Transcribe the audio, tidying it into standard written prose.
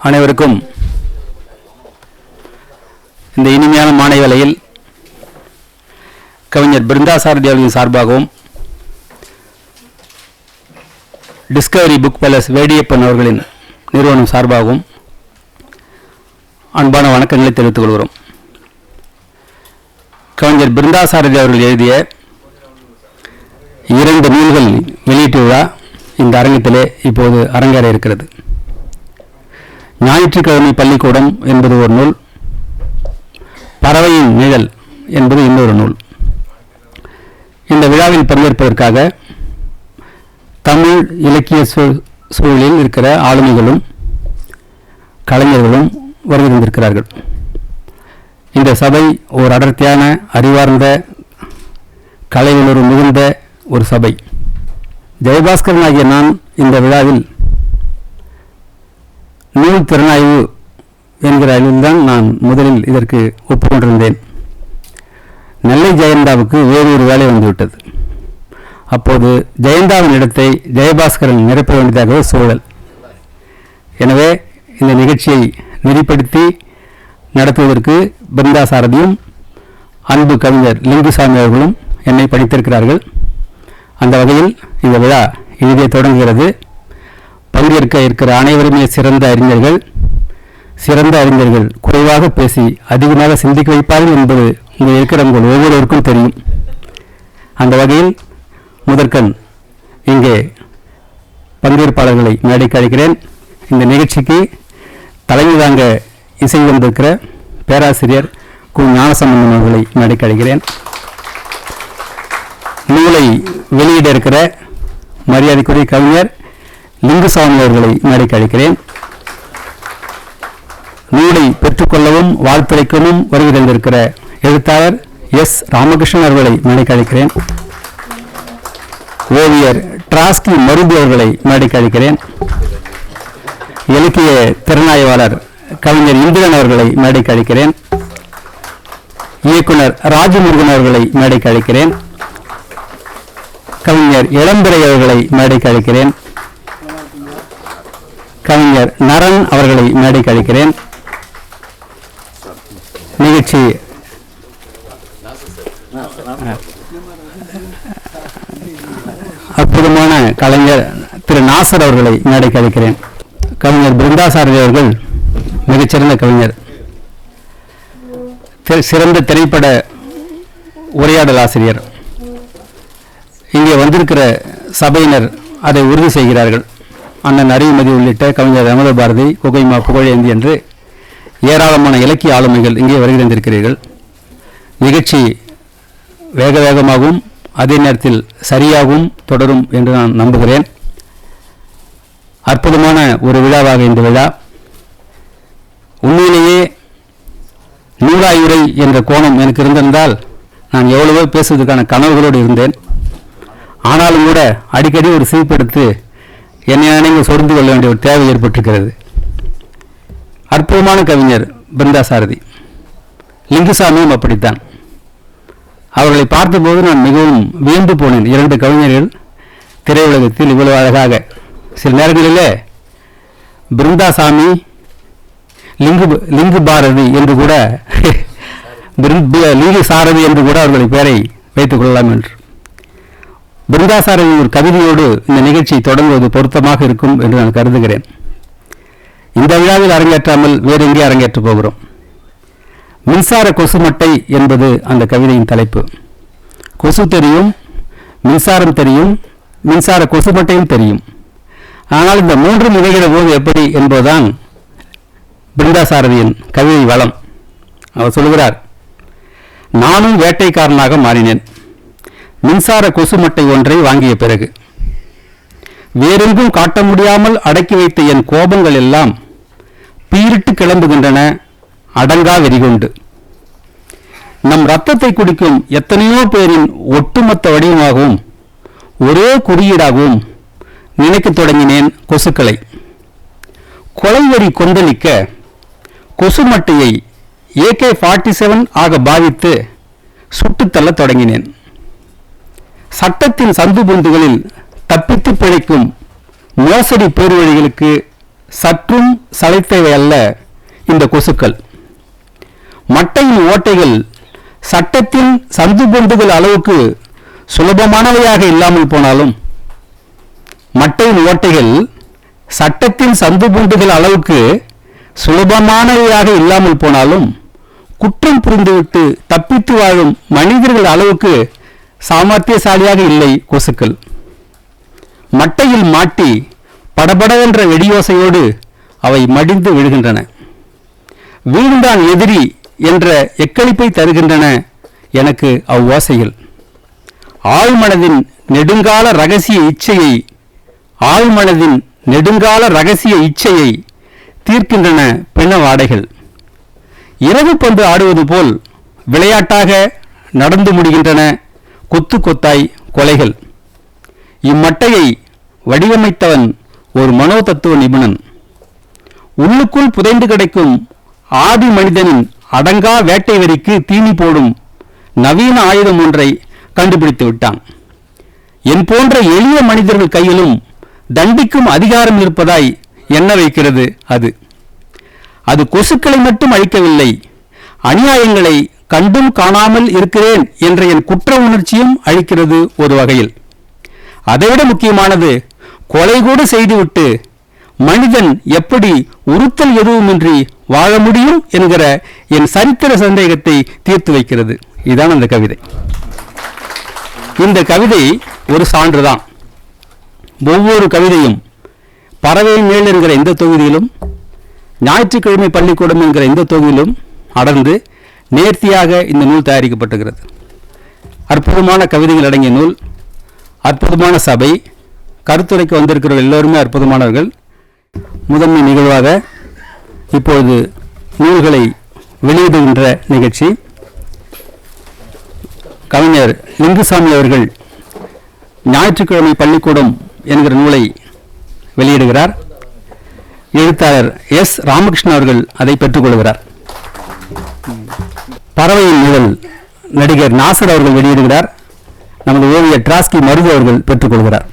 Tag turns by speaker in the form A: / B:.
A: அனைவருக்கும் இந்த இனிமையான மாலை வேளையில் கவிஞர் பிருந்தா சாரதி அவர்களின் சார்பாகவும் டிஸ்கவரி புக் பேலஸ் வேடியப்பன் அவர்களின் நிறுவனம் சார்பாகவும் அன்பான வணக்கங்களை தெரிவித்துக் கொள்கிறோம். கவிஞர் பிருந்தா சாரதி அவர்கள் எழுதிய 2 நூல்கள் வெளியீட்டு விழா இந்த அரங்கத்திலே இப்போது அரங்கேற இருக்கிறது. ஞாயிற்றுக்கிழமை பள்ளிக்கூடம் என்பது ஒரு நூல், பறவையின் நிழல் என்பது இன்னொரு நூல். இந்த விழாவில் பங்கேற்பதற்காக தமிழ் இலக்கிய சூழலில் இருக்கிற ஆளுமைகளும் கலைஞர்களும் வருகின்றிருக்கிறார்கள். இந்த சபை ஒரு அடர்த்தியான அறிவார்ந்த கலையுணர்வு மிகுந்த ஒரு சபை. ஜெயபாஸ்கரன் ஆகிய நான் இந்த விழாவில் நூல் திறனாய்வு என்கிற அளவில்தான் நான் முதலில் இதற்கு ஒப்புக்கொண்டிருந்தேன். நெல்லை ஜெயந்தாவுக்கு வேறு ஒரு வேலை வந்துவிட்டது. அப்போது ஜெயந்தாவின் இடத்தை ஜெயபாஸ்கரன் நிரப்ப வேண்டியதாக சூழல். எனவே இந்த நிகழ்ச்சியை நெறிப்படுத்தி நடத்துவதற்கு பிருந்தா சாரதியும் அன்பு கவிஞர் லிங்குசாமி அவர்களும் என்னை படித்திருக்கிறார்கள். அந்த வகையில் இந்த விழா இனிதே தொடங்குகிறது. பங்கேற்க இருக்கிற அனைவருமே சிறந்த அறிஞர்கள். சிறந்த அறிஞர்கள் குறைவாக பேசி அதிகமாக சிந்திக்க வைப்பார்கள் என்பது இங்கே இருக்கிற உங்கள் ஒவ்வொருவருக்கும் தெரியும். அந்த வகையில் முதற்கண் இங்கே பங்கேற்பாளர்களை மேடைக்கு அழைக்கிறேன். இந்த நிகழ்ச்சிக்கு தலைமை தாங்க இசை வந்திருக்கிற பேராசிரியர் கு ஞானசம்பந்தன் அவர்களை மேடைக்கு அழைக்கிறேன். நூலை வெளியிட இருக்கிற மரியாதைக்குரிய கவிஞர் லிங்குசாமி அவர்களை மேடைக்கு அழைக்கிறேன். நூலை பெற்றுக்கொள்ளவும் வாழ்த்துரைக்கவும் வருகை தந்திருக்கிற எழுத்தாளர் எஸ் ராமகிருஷ்ணன் அவர்களை மேடைக்கு அழைக்கிறேன். ஓவியர் டிராஸ்கி மருது அவர்களை மேடைக்கு அழைக்கிறேன். இலக்கிய திறனாய்வாளர் கவிஞர் இந்திரன் அவர்களை மேடைக்கு அழைக்கிறேன். இயக்குனர் ராஜமுருகன் அவர்களை மேடைக்கு அழைக்கிறேன். கவிஞர் இளம்பிறை அவர்களை மேடைக்கு அழைக்கிறேன். கவிஞர் நரன் அவர்களை மேடைக்கு அழைக்கிறேன். நிகழ்ச்சி அற்புதமான கலைஞர் திரு நாசர் அவர்களை மேடைக்கு அழைக்கிறேன். கவிஞர் பிருந்தா சாரதி அவர்கள் மிகச்சிறந்த கவிஞர், சிறந்த திரைப்பட உரையாடல் ஆசிரியர். இங்கே வந்திருக்கிற சபையினர் அதை உறுதி செய்கிறார்கள். அண்ணன் அறிவுமதி உள்ளிட்ட கவிஞர் அமத பாரதி, குகைமா புகழேந்தி என்று ஏராளமான இலக்கிய ஆளுமைகள் இங்கே வருகை தந்திருக்கிறீர்கள். நிகழ்ச்சி வேக வேகமாகவும் அதே நேரத்தில் சரியாகவும் தொடரும் என்று நான் நம்புகிறேன். அற்புதமான ஒரு விழாவாக இந்த விழா. உண்மையிலேயே நூலாயுரை என்ற கோணம் எனக்கு இருந்திருந்தால் நான் எவ்வளவோ பேசுவதற்கான கனவுகளோடு இருந்தேன். ஆனாலும் கூட அடிக்கடி ஒரு சீர்படுத்து என்னை நானே சொரிந்து கொள்ள வேண்டிய ஒரு தேவை ஏற்பட்டிருக்கிறது. அற்புதமான கவிஞர் பிருந்தா சாரதி, லிங்குசாமியும் அப்படித்தான். அவர்களை பார்த்தபோது நான் மிகவும் வியந்து போனேன். 2 கவிஞர்கள் திரையுலகத்தில் இவ்வளவு அழகாக, சில நேரங்களிலே பிருந்தாசாமி லிங்கு பாரதி என்று கூட லிங்கு சாரதி என்று கூட அவர்களை பெயரை வைத்துக் கொள்ளலாம் என்று. பிருந்தா சாரதி ஒரு கவிதையோடு இந்த நிகழ்ச்சி தொடங்குவது பொருத்தமாக இருக்கும் என்று நான் கருதுகிறேன். இந்த விழாவில் அரங்கேற்றாமல் வேறு எங்கே அரங்கேற்றப் போகிறோம். மின்சார கொசுமட்டை என்பது அந்த கவிதையின் தலைப்பு. கொசு தெரியும், மின்சாரம் தெரியும், மின்சார கொசுமட்டையும் தெரியும். ஆனால் இந்த 3 நிகழ்கிற போது எப்படி என்பதுதான் பிருந்தா சாரதியின் கவிதை வளம். அவர் சொல்கிறார், நானும் வேட்டைக்காரனாக மாறினேன். மின்சார கொசுமட்டை ஒன்றை வாங்கிய பிறகு வேறெங்கும் காட்ட முடியாமல் அடக்கி வைத்த என் கோபங்கள் எல்லாம் பீரிட்டு கிளம்புகின்றன அடங்கா வெறிகொண்டு. நம் இரத்தத்தை குடிக்கும் எத்தனையோ பேரின் ஒட்டுமொத்த வடிவமாகவும் ஒரே குறியீடாகவும் நினைக்கத் தொடங்கினேன் கொசுக்களை. கொலைவெறி கொந்தளிக்க கொசுமட்டையை AK-47 ஆக பாவித்து சுட்டுத்தள்ள தொடங்கினேன். சட்டத்தின் சந்து பொந்துகளில் தப்பித்து பிழைக்கும் மோசடி பேர்வழிகளுக்கு சற்றும் சளைத்தவை அல்ல இந்த கொசுக்கள். மட்டையின் ஓட்டைகள் சட்டத்தின் சந்து பொந்துகள் அளவுக்கு சுலபமானவையாக இல்லாமல் போனாலும், மட்டையின் ஓட்டைகள் சட்டத்தின் சந்து பொந்துகள் அளவுக்கு சுலபமானவையாக இல்லாமல் போனாலும், குற்றம் புரிந்துவிட்டு தப்பித்து வாழும் மனிதர்கள் அளவுக்கு சாமர்த்தியசாலியாக இல்லை கொசுக்கள். மட்டையில் மாட்டி படபடவென்ற வெடியோசையோடு அவை மடிந்து விழுகின்றன. வீழ்ந்தான் எதிரி என்ற எக்களிப்பை தருகின்றன எனக்கு அவ்வோசைகள். ஆழ்மனதின் நெடுங்கால ரகசிய இச்சையை ஆழ்மனதின் நெடுங்கால ரகசிய இச்சையை தீர்க்கின்றன பிணவாடைகள். இரவு பந்து ஆடுவது போல் விளையாட்டாக நடந்து முடிகின்றன கொத்து கொத்தாய் கொலைகள். இம்மட்டையை வடிவமைத்தவன் ஒரு மனோ தத்துவ நிபுணன். உள்ளுக்குள் புதைந்து கிடக்கும் ஆதி மனிதனின் அடங்கா வேட்டை வரிக்கு தீனி போடும் நவீன ஆயுதம் ஒன்றை கண்டுபிடித்து விட்டான். என் போன்ற எளிய மனிதர்கள் கையிலும் தண்டிக்கும் அதிகாரம் இருப்பதாய் எண்ண வைக்கிறது அது. அது கொசுக்களை மட்டும் அழிக்கவில்லை, அநியாயங்களை கண்டும் காணாமல் இருக்கிறேன் என்ற என் குற்ற உணர்ச்சியும் அழிக்கிறது ஒரு வகையில். அதைவிட முக்கியமானது, கொலை கூட செய்துவிட்டு மனிதன் எப்படி உறுத்தல் எதுவுமின்றி வாழ முடியும் என்கிற என் சரித்திர சந்தேகத்தை தீர்த்து வைக்கிறது. இதுதான் அந்த கவிதை. இந்த கவிதை ஒரு சான்றுதான். ஒவ்வொரு கவிதையும் பறவை மேல் என்கிற இந்த தொகுதியிலும், ஞாயிற்றுக்கிழமை பள்ளிக்கூடம் என்கிற இந்த தொகுதியிலும் அடர்ந்து நேர்த்தியாக இந்த நூல் தயாரிக்கப்பட்டுகிறது. அற்புதமான கவிதைகள் அடங்கிய நூல், அற்புதமான சபை, கருத்துரைக்கு வந்திருக்கிற எல்லோருமே அற்புதமானவர்கள். முதன்மை நிகழ்வாக இப்போது நூல்களை வெளியிடுகின்ற நிகழ்ச்சி. கவிஞர் லிங்குசாமி அவர்கள் ஞாயிற்றுக்கிழமை பள்ளிக்கூடம் என்கிற நூலை வெளியிடுகிறார். எழுத்தாளர் எஸ் ராமகிருஷ்ணன் அவர்கள் அதை பெற்றுக்கொள்கிறார். பறவையின் நிழல் நடிகர் நாசர் அவர்கள் வெளியிடுகிறார். நமது ஓவியர் டிராஸ்கி மருது அவர்கள் பெற்றுக்கொள்கிறார்.